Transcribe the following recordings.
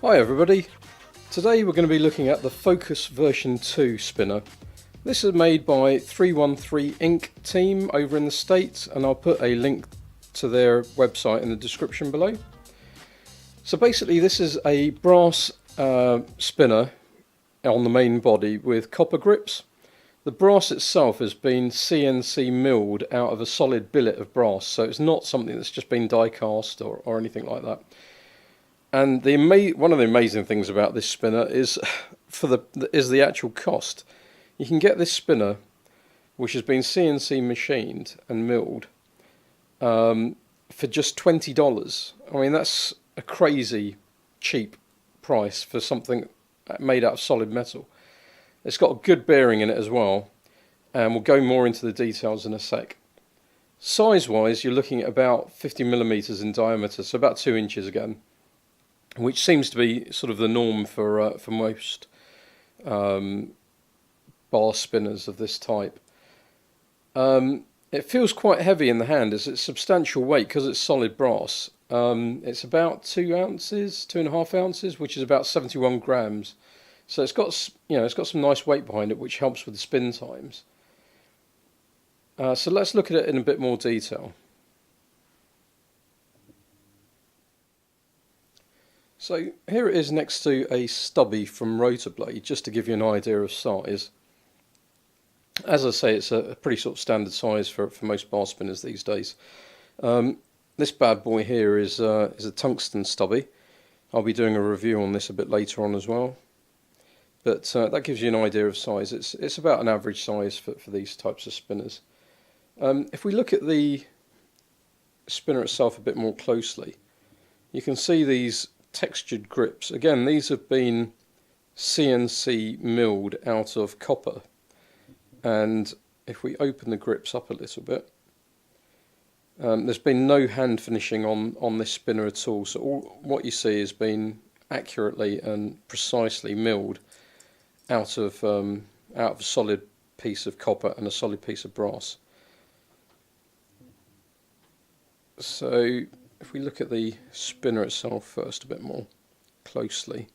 Hi everybody, today we're going to be looking at the Focus version 2 spinner. This is made by 313 Inc. team over in the States, and I'll put a link to their website in the description below. So basically this is a brass spinner on the main body with copper grips. The brass itself has been CNC milled out of a solid billet of brass, so it's not something that's just been die cast or anything like that. And one of the amazing things about this spinner is the actual cost. You can get this spinner, which has been CNC machined and milled, for just $20. I mean, that's a crazy cheap price for something made out of solid metal. It's got a good bearing in it as well, and we'll go more into the details in a sec. Size-wise, you're looking at about 50mm in diameter, so about 2 inches again, which seems to be sort of the norm for most bar spinners of this type. It feels quite heavy in the hand. It's a substantial weight because it's solid brass. It's about 2 ounces, 2.5 ounces, which is about 71 grams. So it's got some nice weight behind it, which helps with the spin times. So let's look at it in a bit more detail. So here it is next to a stubby from Rotorblade, just to give you an idea of size. As I say, it's a pretty sort of standard size for most bar spinners these days. This bad boy here is a tungsten stubby. I'll be doing a review on this a bit later on as well. But that gives you an idea of size. It's about an average size for these types of spinners. If we look at the spinner itself a bit more closely, you can see these textured grips. Again, these have been CNC milled out of copper, and if we open the grips up a little bit, there's been no hand finishing on this spinner at all, so what you see has been accurately and precisely milled out of a solid piece of copper and a solid piece of brass. So if we look at the spinner itself first a bit more closely,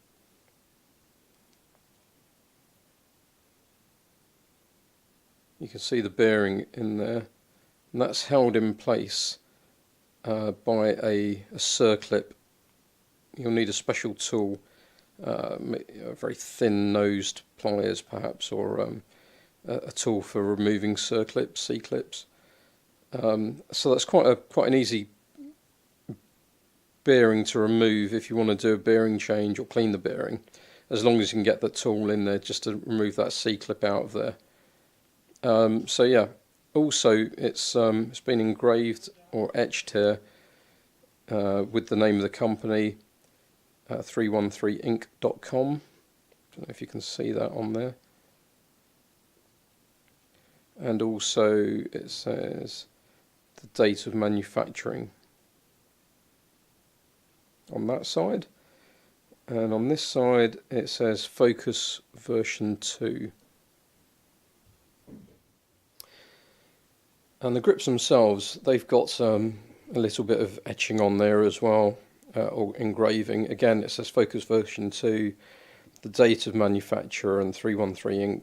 you can see the bearing in there, and that's held in place by a circlip. You'll need a special tool, very thin nosed pliers perhaps, or a tool for removing circlips, C-clips. So that's quite an easy bearing to remove if you want to do a bearing change or clean the bearing, as long as you can get the tool in there just to remove that C-clip out of there. So yeah, also it's been engraved or etched here with the name of the company, 313inc.com. I don't know if you can see that on there. And also it says the date of manufacturing on that side, and on this side it says Focus version 2. And the grips themselves, they've got a little bit of etching on there as well, or engraving. Again, it says Focus version 2, the date of manufacturer, and 313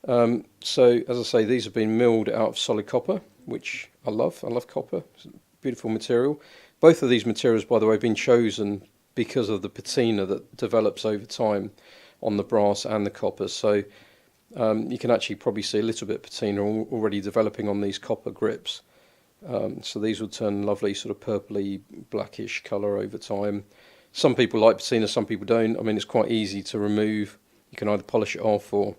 Inc. So as I say, these have been milled out of solid copper, which I love. I love copper. It's a beautiful material. Both of these materials, by the way, have been chosen because of the patina that develops over time on the brass and the copper. So you can actually probably see a little bit of patina already developing on these copper grips. So these will turn lovely sort of purpley blackish colour over time. Some people like patina, some people don't. I mean, it's quite easy to remove. You can either polish it off, or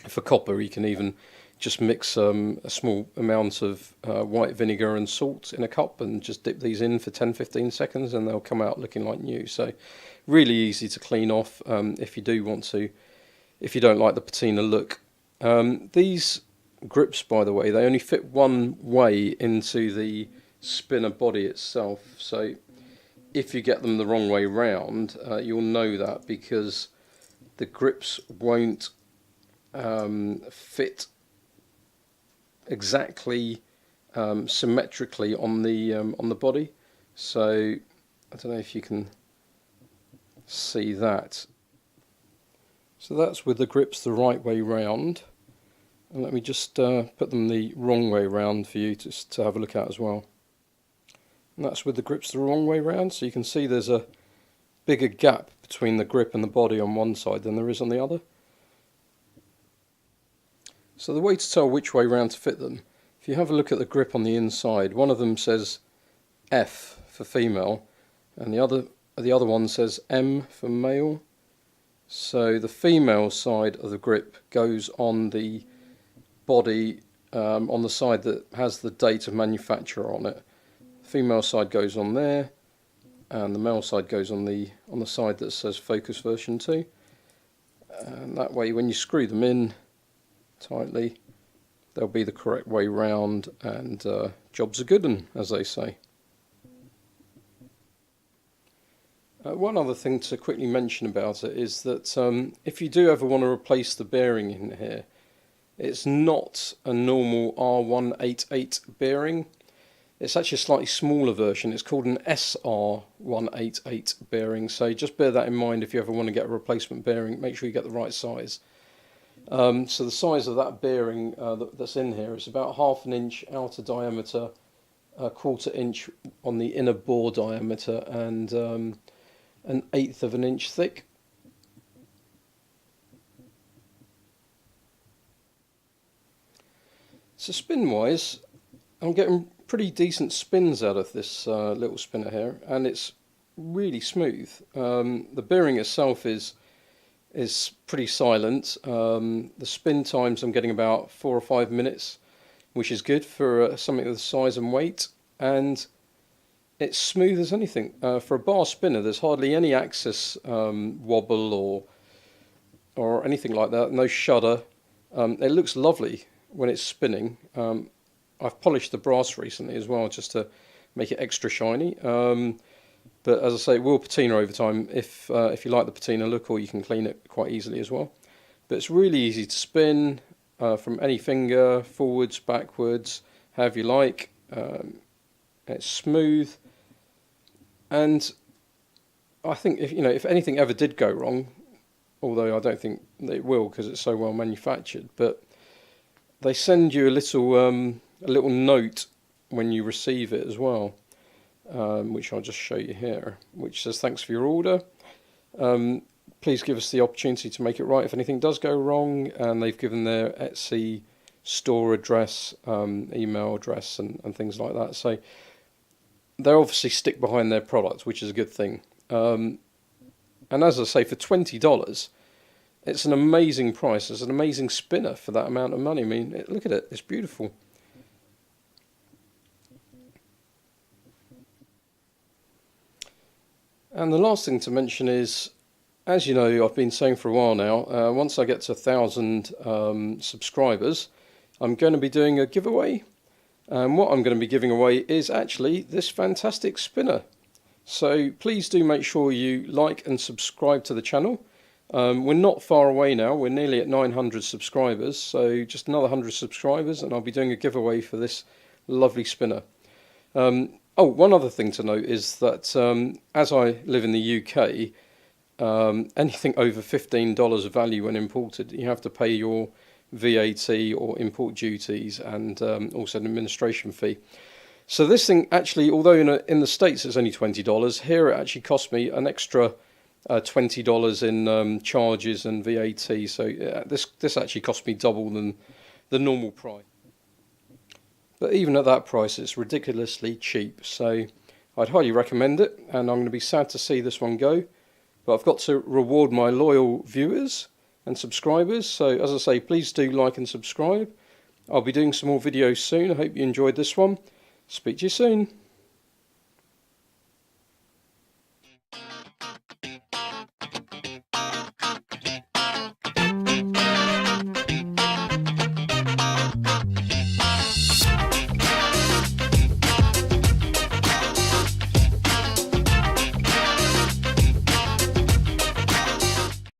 for copper you can even just mix a small amount of white vinegar and salt in a cup and just dip these in for 10-15 seconds and they'll come out looking like new. So really easy to clean off if you do want to, if you don't like the patina look. These grips, by the way, they only fit one way into the spinner body itself, so if you get them the wrong way round, you'll know that, because the grips won't fit exactly symmetrically on the body. So I don't know if you can see that. So that's with the grips the right way round. And let me just put them the wrong way round for you to have a look at as well. And that's with the grips the wrong way round, so you can see there's a bigger gap between the grip and the body on one side than there is on the other. So the way to tell which way round to fit them, if you have a look at the grip on the inside, one of them says F for female and the other one says M for male. So the female side of the grip goes on the body, on the side that has the date of manufacture on it. The female side goes on there, and the male side goes on the side that says Focus version 2. And that way, when you screw them in tightly, they'll be the correct way round, and jobs are good 'un, as they say. One other thing to quickly mention about it is that if you do ever want to replace the bearing in here, it's not a normal R188 bearing. It's actually a slightly smaller version. It's called an SR188 bearing, so just bear that in mind if you ever want to get a replacement bearing. Make sure you get the right size. So the size of that bearing that's in here is about 1/2 inch outer diameter, 1/4 inch on the inner bore diameter, and 1/8 of an inch thick. So spin wise, I'm getting pretty decent spins out of this little spinner here, and it's really smooth. The bearing itself is pretty silent. The spin times I'm getting about 4 or 5 minutes, which is good for something of the size and weight, and it's smooth as anything. For a bar spinner, there's hardly any axis wobble or anything like that. No shudder. It looks lovely when it's spinning. I've polished the brass recently as well, just to make it extra shiny. But as I say, it will patina over time if you like the patina look, or you can clean it quite easily as well. But it's really easy to spin from any finger, forwards, backwards, however you like. It's smooth, and I think if anything ever did go wrong, although I don't think it will because it's so well manufactured, but they send you a little note when you receive it as well, which I'll just show you here, which says thanks for your order. Please give us the opportunity to make it right if anything does go wrong, and they've given their Etsy store address, email address, and things like that. So they obviously stick behind their product, which is a good thing. And as I say, for $20, it's an amazing price. It's an amazing spinner for that amount of money. I mean, look at it. It's beautiful. And the last thing to mention is, as you know, I've been saying for a while now, once I get to 1,000 subscribers, I'm going to be doing a giveaway. And what I'm going to be giving away is actually this fantastic spinner. So please do make sure you like and subscribe to the channel. We're not far away now. We're nearly at 900 subscribers. So just another 100 subscribers and I'll be doing a giveaway for this lovely spinner. Oh, one other thing to note is that as I live in the UK, anything over $15 of value when imported, you have to pay your VAT or import duties, and also an administration fee. So this thing actually, although in the States it's only $20, here it actually cost me an extra $20 in charges and VAT. So this actually cost me double than the normal price. But even at that price, it's ridiculously cheap. So I'd highly recommend it, and I'm going to be sad to see this one go. But I've got to reward my loyal viewers and subscribers. So as I say, please do like and subscribe. I'll be doing some more videos soon. I hope you enjoyed this one. Speak to you soon.